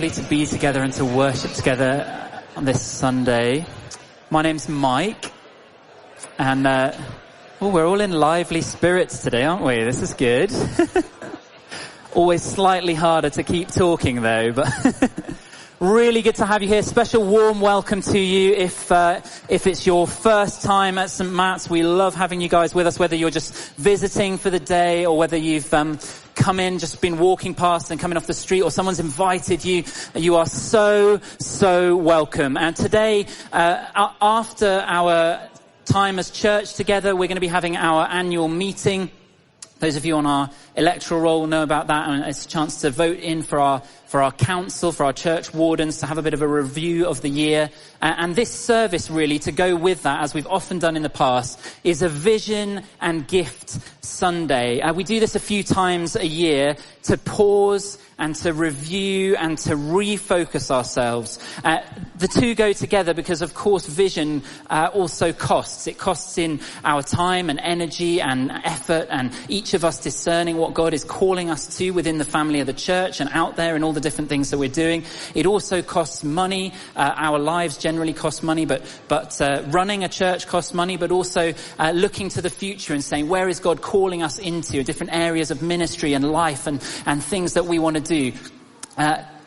lovely to be together and to worship together on this Sunday. My name's Mike, and we're all in lively spirits today, aren't we? This is good. Always slightly harder to keep talking though, but really good to have you here. Special warm welcome to you if it's your first time at St. Matt's. We love having you guys with us, whether you're just visiting for the day or whether you've come in, just been walking past and coming off the street, or someone's invited you. You are so welcome. And today, after our time as church together, we're going to be having our annual meeting. Those of you on our electoral roll know about that, and it's a chance to vote in for our council, for our church wardens, to have a bit of a review of the year. And this service, really, to go with that, as we've often done in the past, is a Vision and Gift Sunday. We do this a few times a year to pause and to review and to refocus ourselves. The two go together because, of course, vision also costs. It costs in our time and energy and effort, and each of us discerning what God is calling us to within the family of the church and out there in all the different things that we're doing. It also costs money. Our lives generally cost money, but running a church costs money, but also looking to the future and saying, where is God calling us into different areas of ministry and life and things that we want to do.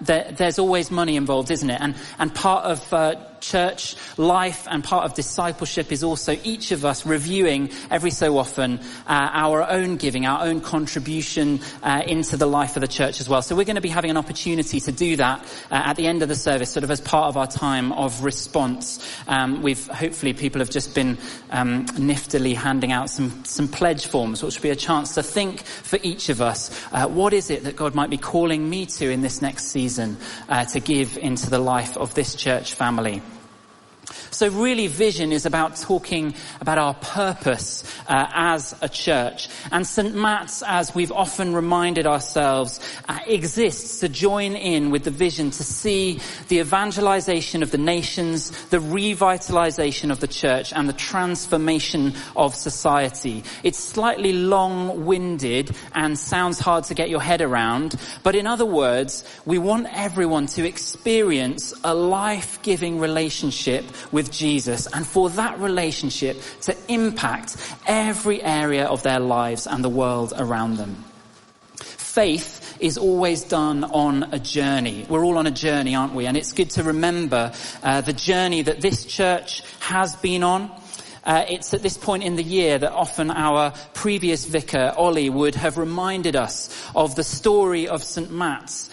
There's always money involved, isn't it? And part of church life and part of discipleship is also each of us reviewing every so often our own giving, our own contribution into the life of the church as well. So we're going to be having an opportunity to do that at the end of the service, sort of as part of our time of response. Hopefully people have just been niftily handing out some pledge forms, which will be a chance to think for each of us, what is it that God might be calling me to in this next season to give into the life of this church family. So really, vision is about talking about our purpose as a church. And St. Matt's, as we've often reminded ourselves, exists to join in with the vision to see the evangelization of the nations, the revitalization of the church, and the transformation of society. It's slightly long-winded and sounds hard to get your head around, but in other words, we want everyone to experience a life-giving relationship with Jesus, and for that relationship to impact every area of their lives and the world around them. Faith is always done on a journey. We're all on a journey, aren't we? And it's good to remember the journey that this church has been on. It's at this point in the year that often our previous vicar, Ollie, would have reminded us of the story of St. Matt's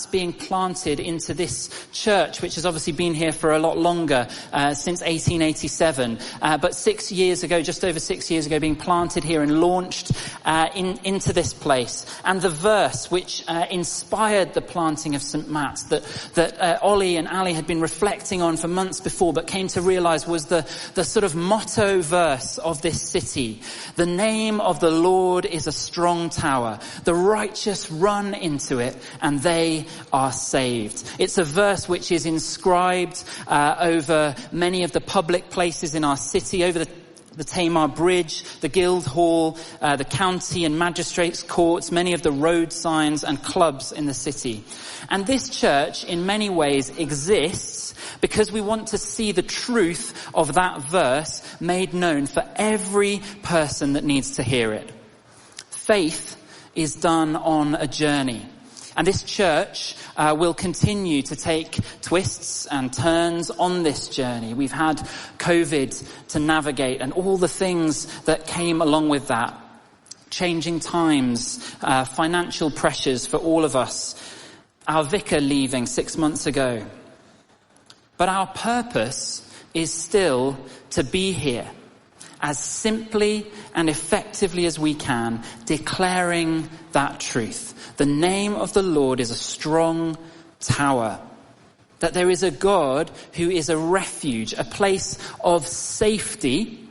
being planted into this church, which has obviously been here for a lot longer, since 1887. But 6 years ago, just over 6 years ago, being planted here and launched into this place. And the verse which inspired the planting of St. Matt's that Ollie and Ali had been reflecting on for months before, but came to realize was the sort of motto verse of this city. The name of the Lord is a strong tower. The righteous run into it and they are saved. It's a verse which is inscribed over many of the public places in our city, over the Tamar Bridge, the Guildhall, the county and magistrates' courts, many of the road signs and clubs in the city. And this church, in many ways, exists because we want to see the truth of that verse made known for every person that needs to hear it. Faith is done on a journey. And this church will continue to take twists and turns on this journey. We've had COVID to navigate and all the things that came along with that. Changing times, financial pressures for all of us. Our vicar leaving 6 months ago. But our purpose is still to be here, as simply and effectively as we can, declaring that truth. The name of the Lord is a strong tower. That there is a God who is a refuge, a place of safety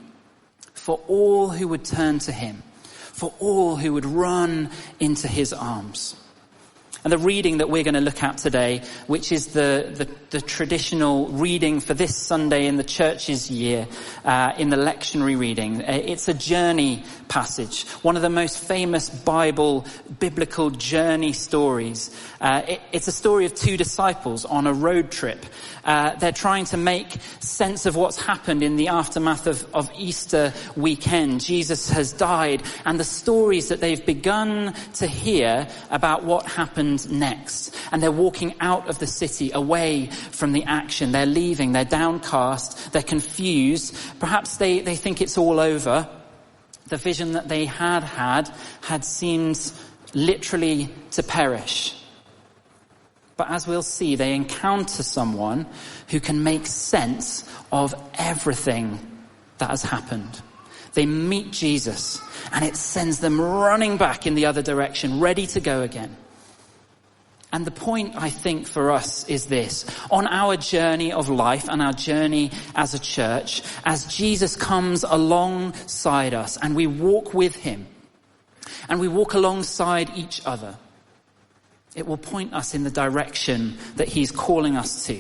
for all who would turn to him, for all who would run into his arms. And the reading that we're going to look at today, which is the traditional reading for this Sunday in the church's year, in the lectionary reading, it's a journey passage. One of the most famous biblical journey stories. It's a story of two disciples on a road trip. They're trying to make sense of what's happened in the aftermath of Easter weekend. Jesus has died, and the stories that they've begun to hear about what happened next. And they're walking out of the city, away from the action. They're leaving, they're downcast, they're confused. Perhaps they think it's all over. The vision that they had seemed literally to perish. But as we'll see, they encounter someone who can make sense of everything that has happened. They meet Jesus, and it sends them running back in the other direction, ready to go again. And the point, I think, for us is this. On our journey of life and our journey as a church, as Jesus comes alongside us and we walk with him and we walk alongside each other, it will point us in the direction that he's calling us to,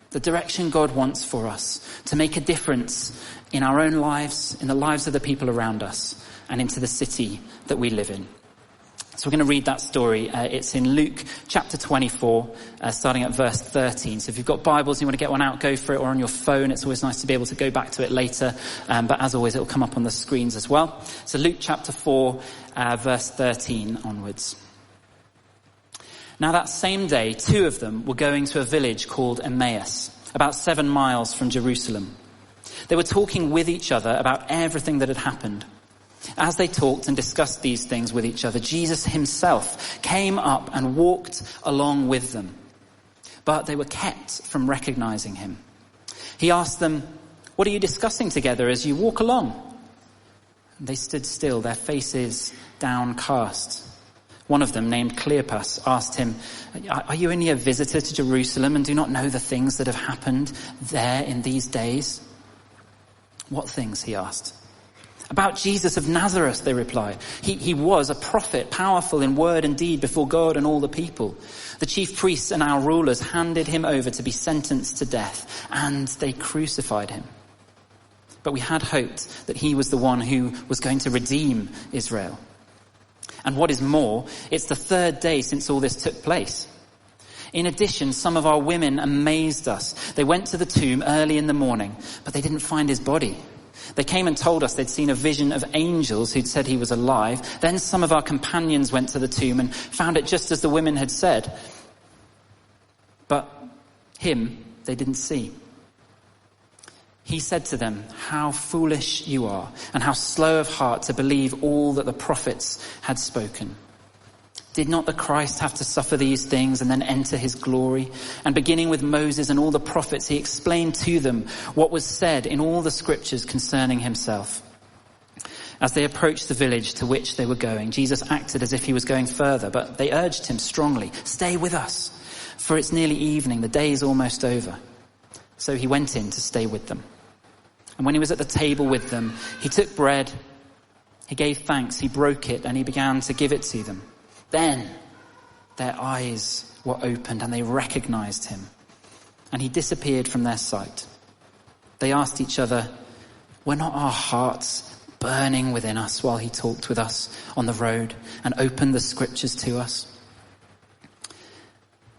the direction God wants for us to make a difference in our own lives, in the lives of the people around us, and into the city that we live in. So we're going to read that story. It's in Luke chapter 24, starting at verse 13. So if you've got Bibles, you want to get one out, go for it, or on your phone. It's always nice to be able to go back to it later. But as always, it'll come up on the screens as well. So Luke chapter 4, verse 13 onwards. Now that same day, two of them were going to a village called Emmaus, about 7 miles from Jerusalem. They were talking with each other about everything that had happened. As they talked and discussed these things with each other, Jesus himself came up and walked along with them. But they were kept from recognizing him. He asked them, "What are you discussing together as you walk along?" And they stood still, their faces downcast. One of them, named Cleopas, asked him, "Are you only a visitor to Jerusalem and do not know the things that have happened there in these days?" "What things?" he asked. "About Jesus of Nazareth," they replied. He was a prophet, powerful in word and deed before God and all the people. The chief priests and our rulers handed him over to be sentenced to death, and they crucified him. But we had hoped that he was the one who was going to redeem Israel. And what is more, it's the third day since all this took place. In addition, some of our women amazed us. They went to the tomb early in the morning, but they didn't find his body. They came and told us they'd seen a vision of angels who'd said he was alive. Then some of our companions went to the tomb and found it just as the women had said. But him they didn't see. He said to them, "How foolish you are, and how slow of heart to believe all that the prophets had spoken. Did not the Christ have to suffer these things and then enter his glory?" And beginning with Moses and all the prophets, he explained to them what was said in all the scriptures concerning himself. As they approached the village to which they were going, Jesus acted as if he was going further, but they urged him strongly, "Stay with us, for it's nearly evening, the day is almost over." So he went in to stay with them. And when he was at the table with them, he took bread, he gave thanks, he broke it, and he began to give it to them. Then their eyes were opened and they recognized him, and he disappeared from their sight. They asked each other, "Were not our hearts burning within us while he talked with us on the road and opened the scriptures to us?"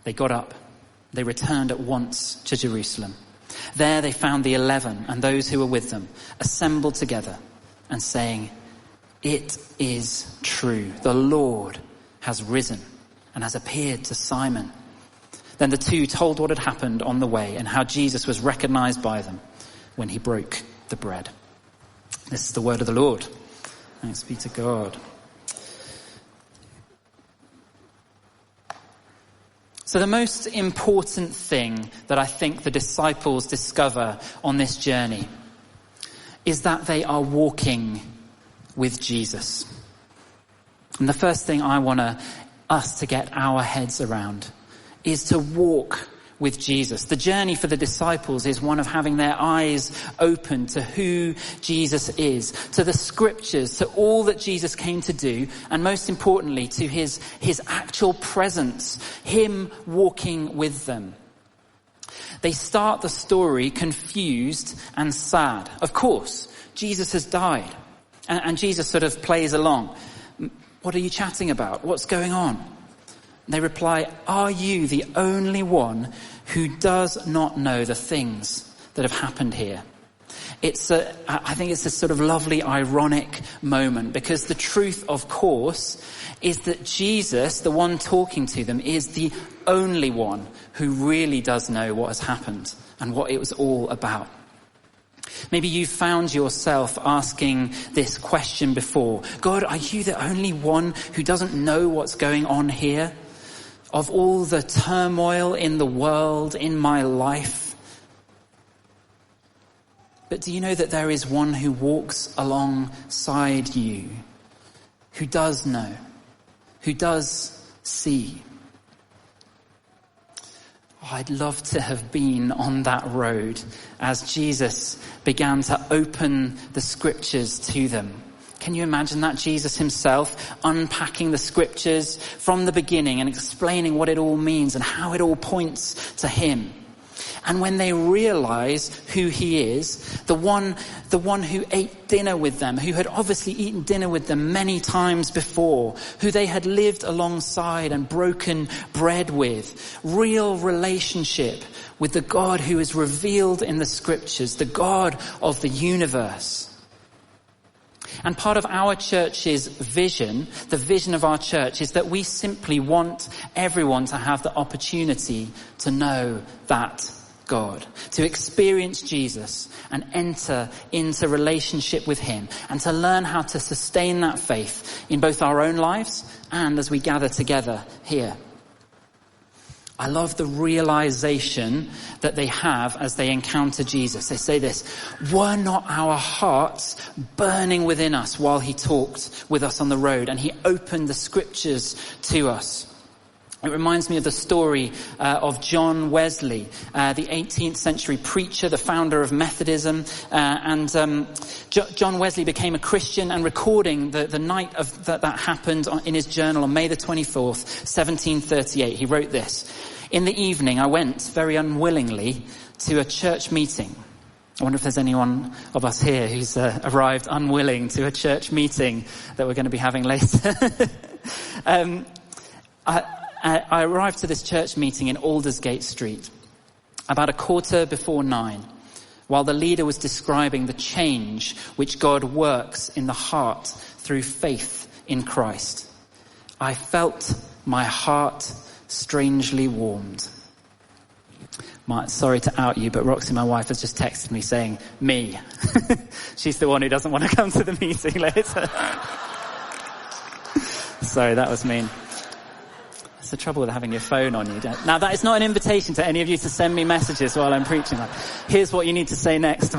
They got up. They returned at once to Jerusalem. There they found the 11 and those who were with them assembled together and saying, "It is true, the Lord has risen and has appeared to Simon." Then the two told what had happened on the way and how Jesus was recognized by them when he broke the bread. This is the word of the Lord. Thanks be to God. So the most important thing that I think the disciples discover on this journey is that they are walking with Jesus. And the first thing I want us to get our heads around is to walk with Jesus. The journey for the disciples is one of having their eyes open to who Jesus is, to the scriptures, to all that Jesus came to do, and most importantly, to his actual presence, him walking with them. They start the story confused and sad. Of course, Jesus has died, and Jesus sort of plays along. What are you chatting about? What's going on? They reply, are you the only one who does not know the things that have happened here? I think it's a sort of lovely, ironic moment, because the truth, of course, is that Jesus, the one talking to them, is the only one who really does know what has happened and what it was all about. Maybe you've found yourself asking this question before. God, are you the only one who doesn't know what's going on here? Of all the turmoil in the world, in my life. But do you know that there is one who walks alongside you, who does know, who does see? Oh, I'd love to have been on that road as Jesus began to open the scriptures to them. Can you imagine that? Jesus himself unpacking the scriptures from the beginning and explaining what it all means and how it all points to him. And when they realize who he is, the one who ate dinner with them, who had obviously eaten dinner with them many times before, who they had lived alongside and broken bread with, real relationship with the God who is revealed in the scriptures, the God of the universe. And part of our church's vision, the vision of our church, is that we simply want everyone to have the opportunity to know that God, to experience Jesus and enter into relationship with him, and to learn how to sustain that faith in both our own lives and as we gather together here. I love the realization that they have as they encounter Jesus. They say this, were not our hearts burning within us while he talked with us on the road and he opened the scriptures to us? It reminds me of the story of John Wesley, the 18th century preacher, the founder of Methodism. John Wesley became a Christian, and recording the night of that happened in his journal on May the 24th, 1738, he wrote this. In the evening, I went very unwillingly to a church meeting. I wonder if there's anyone of us here who's arrived unwilling to a church meeting that we're going to be having later. I arrived to this church meeting in Aldersgate Street about 9:15, while the leader was describing the change which God works in the heart through faith in Christ. I felt my heart strangely warmed. Sorry to out you, but Roxy, my wife, has just texted me saying, me. She's the one who doesn't want to come to the meeting later. Sorry, that was mean. That's the trouble with having your phone on you. Now, that is not an invitation to any of you to send me messages while I'm preaching. Like, here's what you need to say next.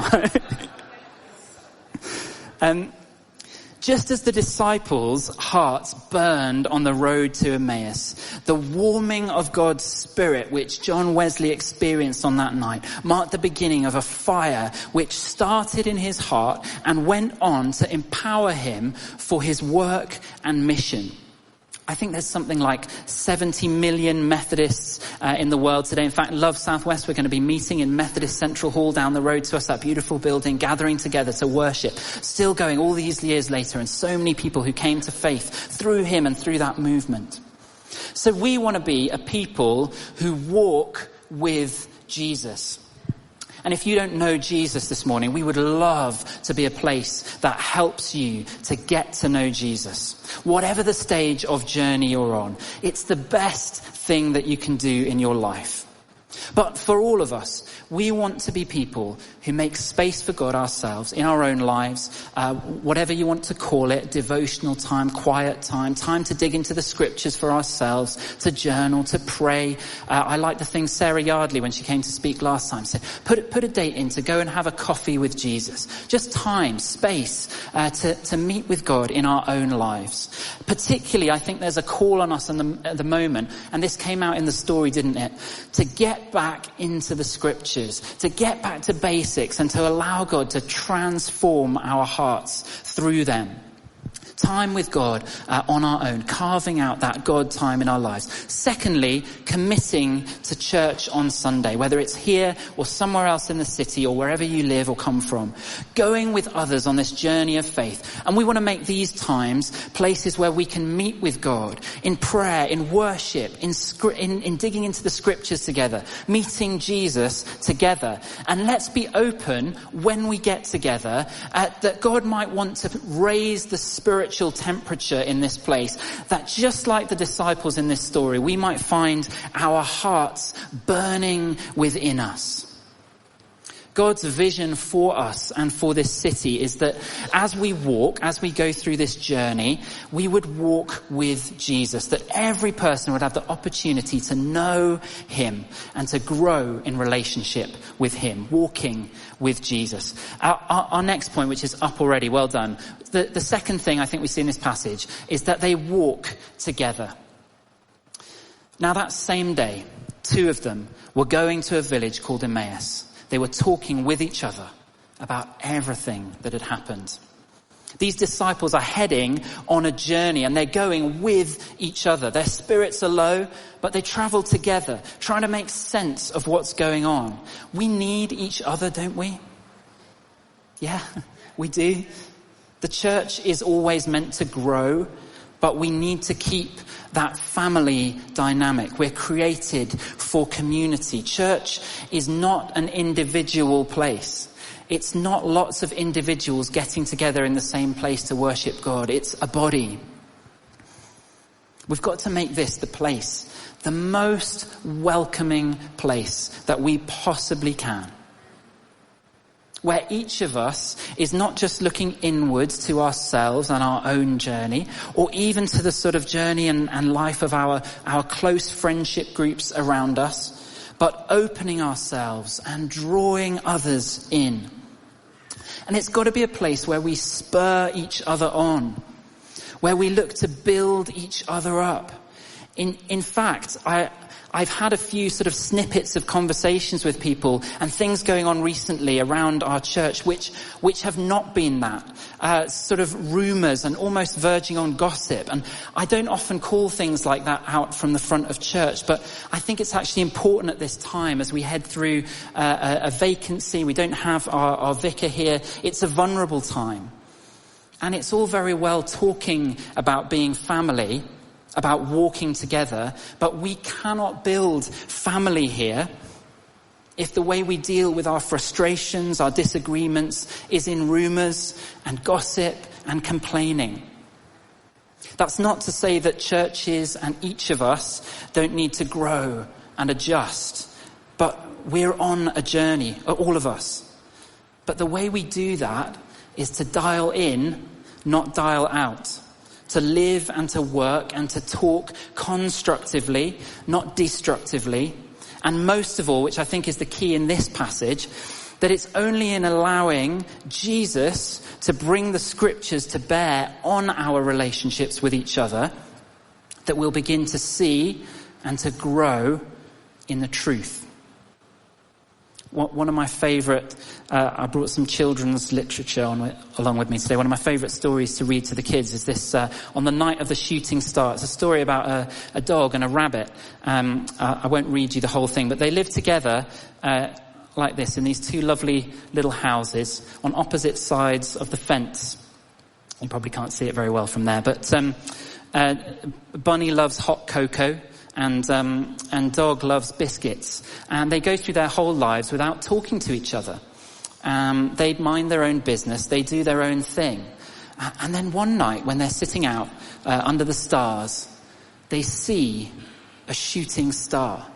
Just as the disciples' hearts burned on the road to Emmaus, the warming of God's Spirit, which John Wesley experienced on that night, marked the beginning of a fire which started in his heart and went on to empower him for his work and mission. I think there's something like 70 million Methodists in the world today. In fact, Love Southwest, we're going to be meeting in Methodist Central Hall down the road to us, that beautiful building, gathering together to worship. Still going all these years later, and so many people who came to faith through him and through that movement. So we want to be a people who walk with Jesus. And if you don't know Jesus this morning, we would love to be a place that helps you to get to know Jesus. Whatever the stage of journey you're on, it's the best thing that you can do in your life. But for all of us, We want to be people who make space for God ourselves in our own lives, whatever you want to call it, devotional time, quiet time to dig into the scriptures for ourselves, to journal, to pray. I like the thing Sarah Yardley, when she came to speak last time, said, put a date in to go and have a coffee with Jesus. Just time, space, to meet with God in our own lives. Particularly, I think there's a call on us at the moment, and this came out in the story, didn't it? To get back into the scriptures, to get back to basics and to allow God to transform our hearts through them. Time with God on our own, carving out that God time in our lives. Secondly, committing to church on Sunday, whether it's here or somewhere else in the city or wherever you live or come from. Going with others on this journey of faith. And we want to make these times places where we can meet with God in prayer, in worship, in digging into the scriptures together, meeting Jesus together. And let's be open when we get together that God might want to raise the spiritual temperature in this place, that just like the disciples in this story, we might find our hearts burning within us. God's vision for us and for this city is that as we go through this journey, we would walk with Jesus, that every person would have the opportunity to know him and to grow in relationship with him, walking with Jesus. Our next point, which is up already, well done. The second thing I think we see in this passage is that they walk together. Now that same day, two of them were going to a village called Emmaus. They were talking with each other about everything that had happened. These disciples are heading on a journey and they're going with each other. Their spirits are low, but they travel together, trying to make sense of what's going on. We need each other, don't we? Yeah, we do. The church is always meant to grow, but we need to keep that family dynamic. We're created for community. Church is not an individual place. It's not lots of individuals getting together in the same place to worship God. It's a body. We've got to make this the place, the most welcoming place that we possibly can. Where each of us is not just looking inwards to ourselves and our own journey, or even to the sort of journey and life of our close friendship groups around us, but opening ourselves and drawing others in. And it's got to be a place where we spur each other on, where we look to build each other up. In fact, I've had a few sort of snippets of conversations with people and things going on recently around our church which have not been that. Sort of rumours and almost verging on gossip. And I don't often call things like that out from the front of church, but I think it's actually important at this time as we head through a vacancy. We don't have our vicar here. It's a vulnerable time. And it's all very well talking about being family, about walking together, but we cannot build family here if the way we deal with our frustrations, our disagreements, is in rumours and gossip and complaining. That's not to say that churches and each of us don't need to grow and adjust, but we're on a journey, all of us. But the way we do that is to dial in, not dial out. To live and to work and to talk constructively, not destructively. And most of all, which I think is the key in this passage, that it's only in allowing Jesus to bring the scriptures to bear on our relationships with each other that we'll begin to see and to grow in the truth. One of my favourite, I brought some children's literature along with me today. One of my favourite stories to read to the kids is this, on the night of the shooting star. It's a story about a dog and a rabbit. I won't read you the whole thing, but they live together like this in these two lovely little houses on opposite sides of the fence. You probably can't see it very well from there, but Bunny loves hot cocoa. And dog loves biscuits. And they go through their whole lives without talking to each other. They mind their own business. They do their own thing. And then one night when they're sitting out under the stars, they see a shooting star.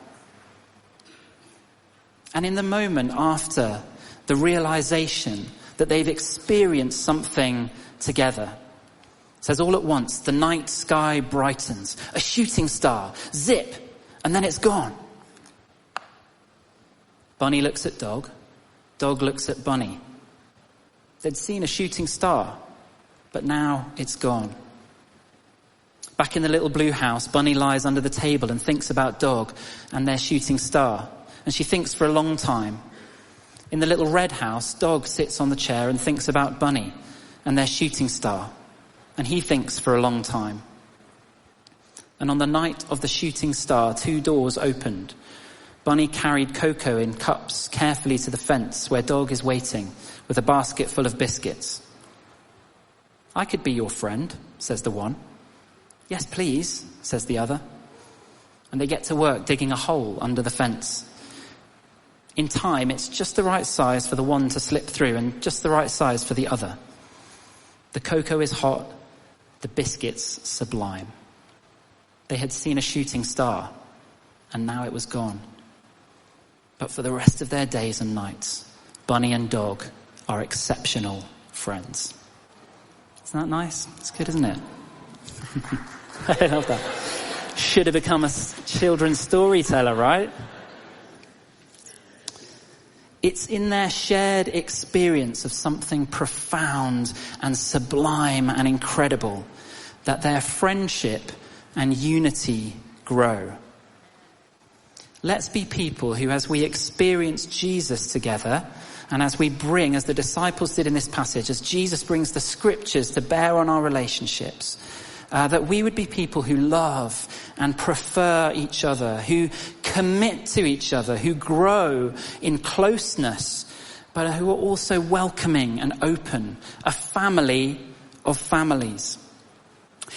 And in the moment after the realization that they've experienced something together, it says all at once, the night sky brightens, a shooting star, zip, and then it's gone. Bunny looks at Dog, Dog looks at Bunny. They'd seen a shooting star, but now it's gone. Back in the little blue house, Bunny lies under the table and thinks about Dog and their shooting star. And she thinks for a long time. In the little red house, Dog sits on the chair and thinks about Bunny and their shooting star. And he thinks for a long time. And on the night of the shooting star, 2 doors opened. Bunny carried cocoa in cups carefully to the fence where Dog is waiting with a basket full of biscuits. "I could be your friend," says the one. "Yes, please," says the other. And they get to work digging a hole under the fence. In time, it's just the right size for the one to slip through and just the right size for the other. The cocoa is hot, the biscuits sublime. They had seen a shooting star, and now it was gone. But for the rest of their days and nights, Bunny and Dog are exceptional friends. Isn't that nice? It's good, isn't it? I love that. Should have become a children's storyteller, right? It's in their shared experience of something profound and sublime and incredible that their friendship and unity grow. Let's be people who, as we experience Jesus together, and as we bring, as the disciples did in this passage, as Jesus brings the scriptures to bear on our relationships, that we would be people who love and prefer each other, who commit to each other, who grow in closeness, but who are also welcoming and open, a family of families.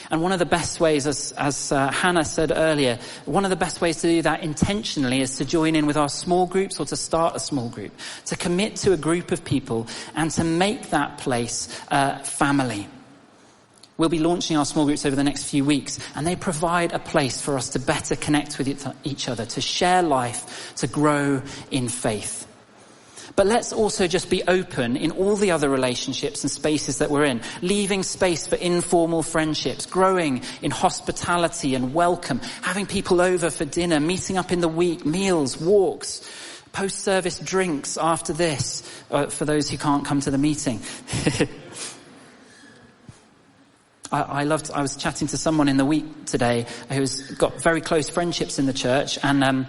And one of the best ways, as Hannah said earlier, one of the best ways to do that intentionally is to join in with our small groups or to start a small group, to commit to a group of people and to make that place family. We'll be launching our small groups over the next few weeks, and they provide a place for us to better connect with each other, to share life, to grow in faith. But let's also just be open in all the other relationships and spaces that we're in, leaving space for informal friendships, growing in hospitality and welcome, having people over for dinner, meeting up in the week, meals, walks, post-service drinks after this, for those who can't come to the meeting. I was chatting to someone in the week today who's got very close friendships in the church, and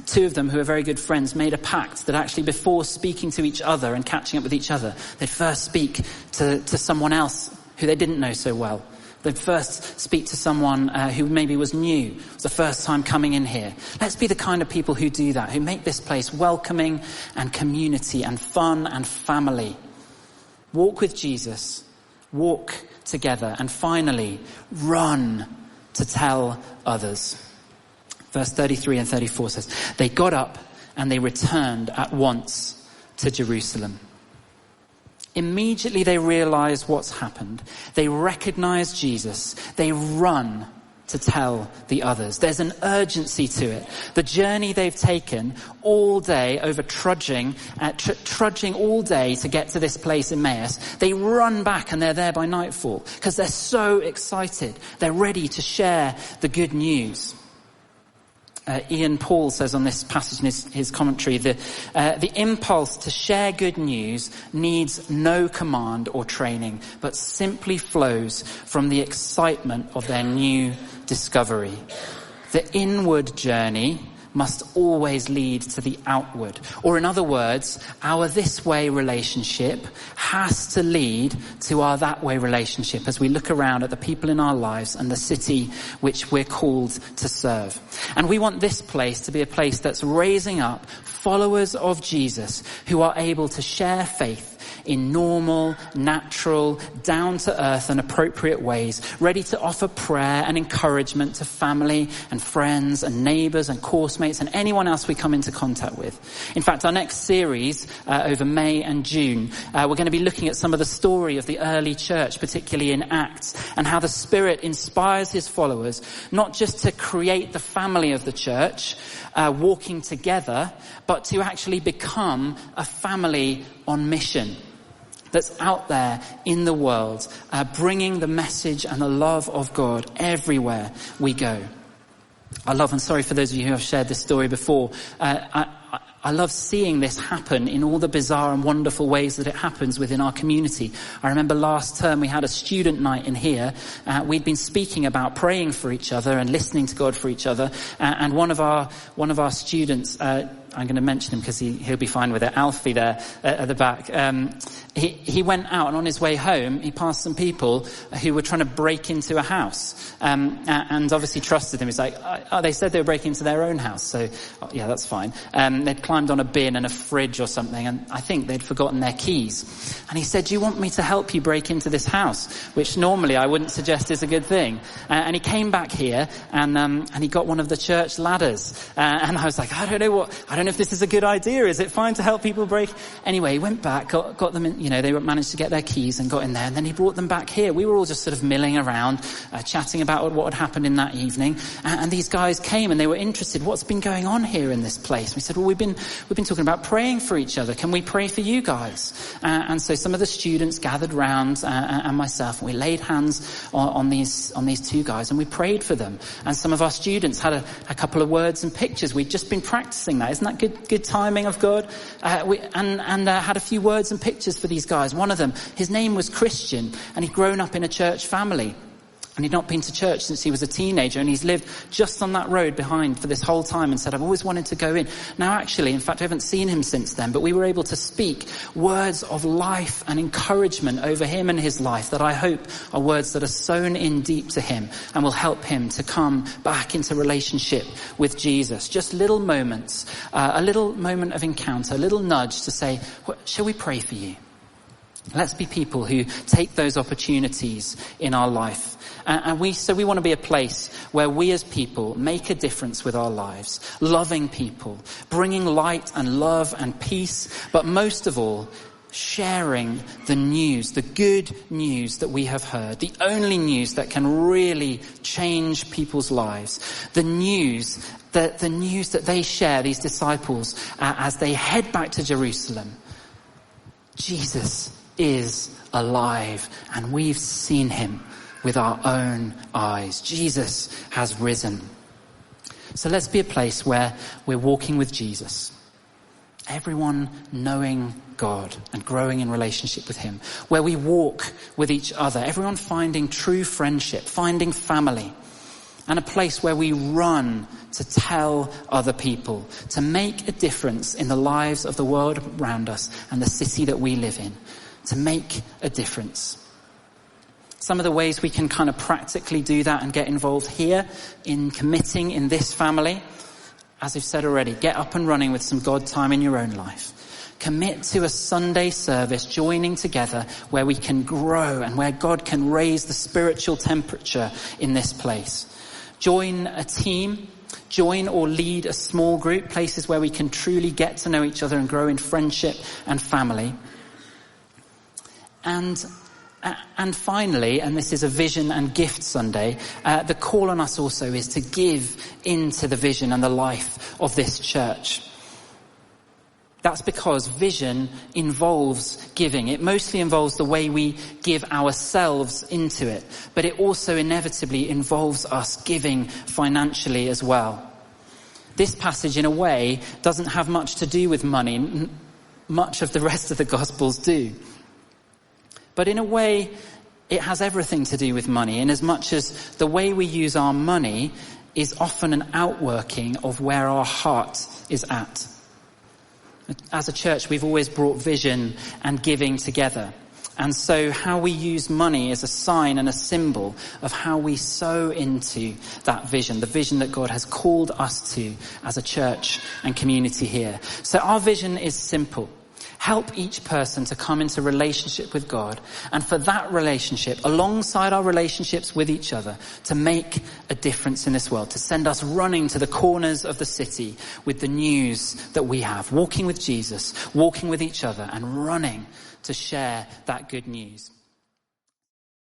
2 of them who are very good friends made a pact that actually before speaking to each other and catching up with each other, they'd first speak to someone else who they didn't know so well. They'd first speak to someone who maybe was new, was the first time coming in here. Let's be the kind of people who do that, who make this place welcoming and community and fun and family. Walk with Jesus. Walk together, and finally, run to tell others. Verse 33 and 34 says, "They got up and they returned at once to Jerusalem." Immediately they realize what's happened. They recognize Jesus. They run to tell the others. There's an urgency to it. The journey they've taken all day over trudging all day to get to this place in Emmaus, they run back and they're there by nightfall because they're so excited. They're ready to share the good news. Ian Paul says on this passage in his commentary, the impulse to share good news needs no command or training, but simply flows from the excitement of their new discovery. The inward journey must always lead to the outward. Or in other words, our this way relationship has to lead to our that way relationship as we look around at the people in our lives and the city which we're called to serve. And we want this place to be a place that's raising up followers of Jesus who are able to share faith in normal, natural, down-to-earth and appropriate ways, ready to offer prayer and encouragement to family and friends and neighbours and course mates and anyone else we come into contact with. In fact, our next series over May and June, we're going to be looking at some of the story of the early church, particularly in Acts, and how the Spirit inspires his followers not just to create the family of the church, walking together, but to actually become a family on mission that's out there in the world, bringing the message and the love of God everywhere we go. I'm sorry for those of you who have shared this story before, I love seeing this happen in all the bizarre and wonderful ways that it happens within our community. I remember last term we had a student night in here. We'd been speaking about praying for each other and listening to God for each other. And one of our students, I'm going to mention him because he'll be fine with it, Alfie there at the back. He went out, and on his way home, he passed some people who were trying to break into a house, and obviously trusted him. He's like, they said they were breaking into their own house, so yeah, that's fine. They'd climbed on a bin and a fridge or something, and I think they'd forgotten their keys. And he said, "Do you want me to help you break into this house?" Which normally I wouldn't suggest is a good thing. And he came back here, and he got one of the church ladders. And I was like, I don't know if this is a good idea. Is it fine to help people break? Anyway, he went back, got them in, they managed to get their keys and got in there, and then he brought them back here. We were all just sort of milling around, chatting about what had happened in that evening. And these guys came and they were interested. What's been going on here in this place? We said, well, we've been talking about praying for each other. Can we pray for you guys? And so some of the students gathered round, and myself, and we laid hands on these two guys and we prayed for them. And some of our students had a couple of words and pictures. We'd just been practicing that. Isn't that good timing of God? Had a few words and pictures for these guys. One of them, his name was Christian, and he'd grown up in a church family. And he'd not been to church since he was a teenager, and he's lived just on that road behind for this whole time and said, I've always wanted to go in. Now actually, in fact, I haven't seen him since then, but we were able to speak words of life and encouragement over him and his life that I hope are words that are sown in deep to him and will help him to come back into relationship with Jesus. Just little moments, a little moment of encounter, a little nudge to say, shall we pray for you? Let's be people who take those opportunities in our life. And we want to be a place where we as people make a difference with our lives, loving people, bringing light and love and peace, but most of all, sharing the news, the good news that we have heard, the only news that can really change people's lives, the news that they share, these disciples, as they head back to Jerusalem. Jesus is alive, and we've seen him with our own eyes. Jesus has risen. So let's be a place where we're walking with Jesus. Everyone knowing God and growing in relationship with him. Where we walk with each other. Everyone finding true friendship, finding family. And a place where we run to tell other people, to make a difference in the lives of the world around us and the city that we live in. To make a difference. Some of the ways we can kind of practically do that and get involved here in committing in this family, as I've said already, get up and running with some God time in your own life. Commit to a Sunday service, joining together where we can grow and where God can raise the spiritual temperature in this place. Join a team, join or lead a small group, places where we can truly get to know each other and grow in friendship and family. And finally, and this is a vision and gift Sunday, the call on us also is to give into the vision and the life of this church. That's because vision involves giving. It mostly involves the way we give ourselves into it, but it also inevitably involves us giving financially as well. This passage, in a way, doesn't have much to do with money. Much of the rest of the Gospels do. But in a way, it has everything to do with money, in as much as the way we use our money is often an outworking of where our heart is at. As a church, we've always brought vision and giving together. And so how we use money is a sign and a symbol of how we sow into that vision, the vision that God has called us to as a church and community here. So our vision is simple. Help each person to come into relationship with God, and for that relationship, alongside our relationships with each other, to make a difference in this world, to send us running to the corners of the city with the news that we have, walking with Jesus, walking with each other, and running to share that good news.